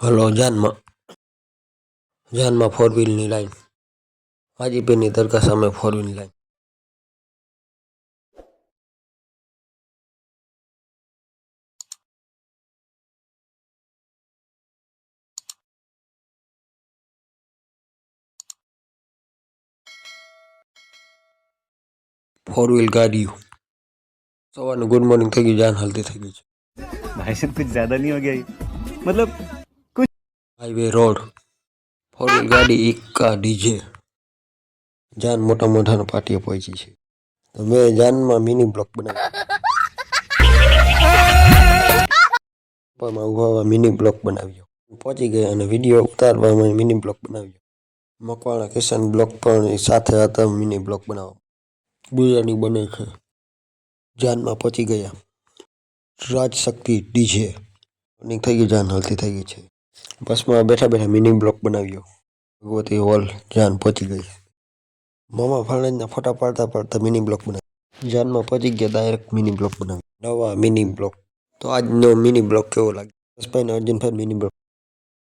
Hello જાનમાં four વ્હીલની line હાજીપીરની દરગાહ સામે four wheel line four wheel गाड़ियों सवारનું ગુડ મોર્નિંગ થઈ ગયું, જાન હાલતી થઈ ગઈ છે। भाई साहब कुछ ज्यादा नहीं हो गया ये? मतलब कुछ हाईवे रोड फोर व्हील गाड़ी इक्का डीजे જાન મોટા મોટાના પાટીએ પહોંચી છે। તો મેં જાનમાં મિની બ્લોક બનાવ્યો, મિની બ્લોક બનાવ્યો, પહોંચી ગયા અને વિડીયો ઉતારવામાં મિની બ્લોક બનાવ્યો। મકવાણા કિશન બ્લોક પણ સાથે હતા, મિની બ્લોક બનાવવા બિરયાની બને છે। જાનમાં પહોંચી ગયા, રાજશક્તિ ડીજે થઈ ગઈ, જાન હાલતી થઈ ગઈ છે। બસમાં બેઠા બેઠા મિની બ્લોક બનાવ્યો, ભગવતી હોલ જાન પહોંચી ગઈ। મામા ભાણેજના ફોટા પાડતા પાડતા મિની બ્લોક બનાવ્યો, જાનમાં પહોંચી ગયા, ડાયરેક્ટ મિની બ્લોક બનાવ્યો, નવા મિની બ્લોક। તો આજનો મિની બ્લોક કેવો લાગે? બસભાઈ અર્જુનભાઈ મિની બ્લોક